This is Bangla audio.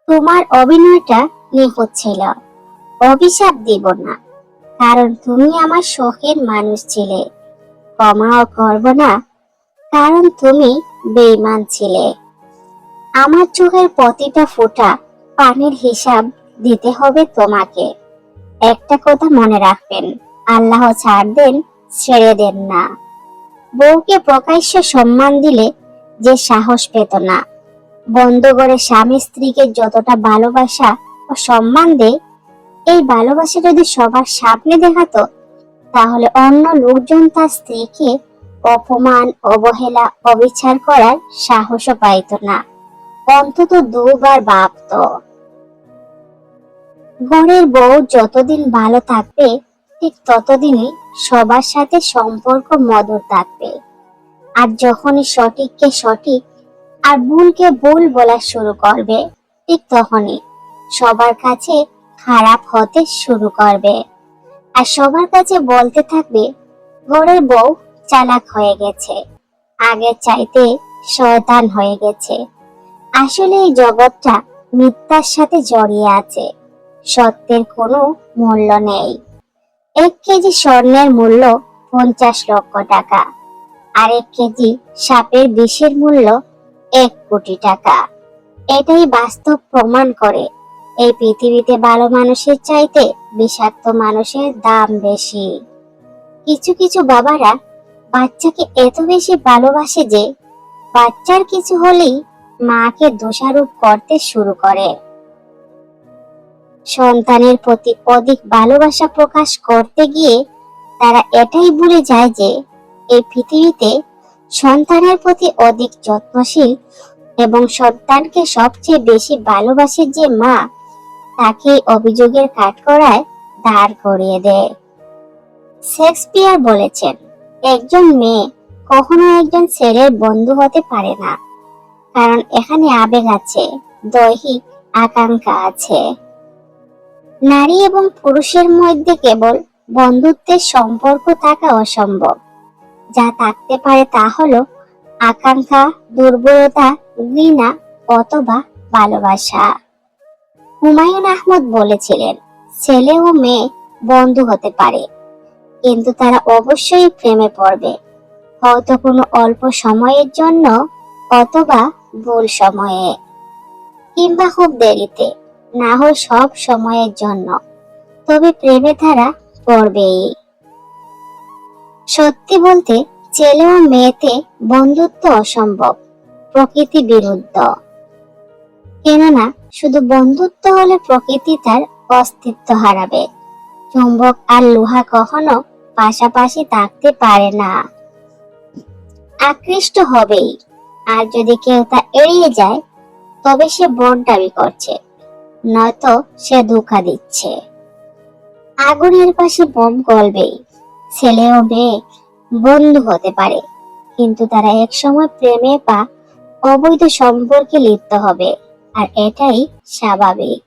তোমার অভিনয়টা নিখুঁত ছিল। অভিশাপ দিব না, কারণ তুমি আমার শখের মানুষ ছিলে। ক্ষমাও করব না, কারণ তুমি বেঈমান ছিলে। আমার চোখের প্রতিটা ফোঁটা পানির হিসাব দিতে হবে তোমাকে। একটা কথা মনে রাখবেন, আল্লাহ ছাড় দেন, ছেড়ে দেন না। বউকে প্রকাশ্য সম্মান দিলে যে সাহস পেত না, বন্ধ করে স্বামী স্ত্রীকে যতটা ভালোবাসা ও সম্মান দেয়, এই ভালোবাসা যদি সবার সামনে দেখাতো, তাহলে অন্য লোকজন তার স্ত্রীকে অপমান, অবহেলা, অবিচার করার সাহসও পাইত না। অন্তত দুবার ভাবতো। ঘরের বউ যতদিন ভালো থাকবে, ঠিক ততদিনই সবার সাথে সম্পর্ক মধুর থাকবে। আর যখনই সঠিককে সঠিক আর ভুলকে ভুল বলা শুরু করবে, ঠিক তখনই সবার কাছে খারাপ হতে শুরু করবে। আর সবার কাছে বলতে থাকবে, ঘরের বউ চালাক হয়ে গেছে, আগের চাইতে শয়তান হয়ে গেছে। আসলে এই জগৎটা মিথ্যার সাথে জড়িয়ে আছে, সত্যের কোনো মূল্য নেই। 1 কেজি স্বর্ণের মূল্য 50 লক্ষ টাকা, আর 1 কেজি সাপের বিষের মূল্য 1 কোটি টাকা। এটাই বাস্তব প্রমাণ করে এই পৃথিবীতে ভালো মানুষের চাইতে বিষাক্ত মানুষের দাম বেশি। কিছু কিছু বাবারা বাচ্চাকে এত বেশি ভালোবাসে যে বাচ্চার কিছু হলেই মাকে দোষারোপ করতে শুরু করে। সন্তানের প্রতি অধিক ভালোবাসা প্রকাশ করতে গিয়ে তারা এটাই ভুলে যায় যে এই পৃথিবীতে সন্তানের প্রতি অধিক যত্নশীল এবং সন্তানকে সবচেয়ে বেশি ভালোবাসে যে মা, তাকে অভিযোগের কাঠগড়ায় দাঁড় করিয়ে দেয়। শেক্সপিয়ার বলেছেন, একজন মেয়ে কখনো একজন ছেলের বন্ধু হতে পারে না, কারণ এখানে আবেগ আছে, দৈহিক আকাঙ্ক্ষা আছে। নারী এবং পুরুষের মধ্যে কেবল বন্ধুত্বের সম্পর্ক থাকা অসম্ভব। যা থাকতে পারে তা হলো আকাঙ্ক্ষা, দুর্বলতা, ঘৃণা অথবা ভালোবাসা। হুমায়ুন আহমদ বলেছিলেন, ছেলে ও মেয়ে বন্ধু হতে পারে, কিন্তু তারা অবশ্যই প্রেমে পড়বে, হয়তো কোনো অল্প সময়ের জন্য, অথবা ভুল সময়ে, কিংবা খুব দেরিতে, না হয় সব সময়ের জন্য, তবে প্রেমে তারা পড়বেই। সত্যি বলতে, ছেলে ও মেয়েতে বন্ধুত্ব অসম্ভব, প্রকৃতি বিরুদ্ধ। কেননা শুধু বন্ধুত্ব হলে প্রকৃতি তার অস্তিত্ব হারাবে। চুম্বক আর লোহা কখনো পাশাপাশি থাকতে পারে না, আকৃষ্ট হবেই। আর যদি কেউ তা এড়িয়ে যায়, তবে সে বন দাবি করছে, নয়তো সে ধোঁকা দিচ্ছে। আগুনের পাশে বোম গলবেই। ছেলে ও মেয়ে বন্ধু হতে পারে, কিন্তু তারা একসময় প্রেমে বা অবৈধ সম্পর্কে লিপ্ত হবে, আর এটাই স্বাভাবিক।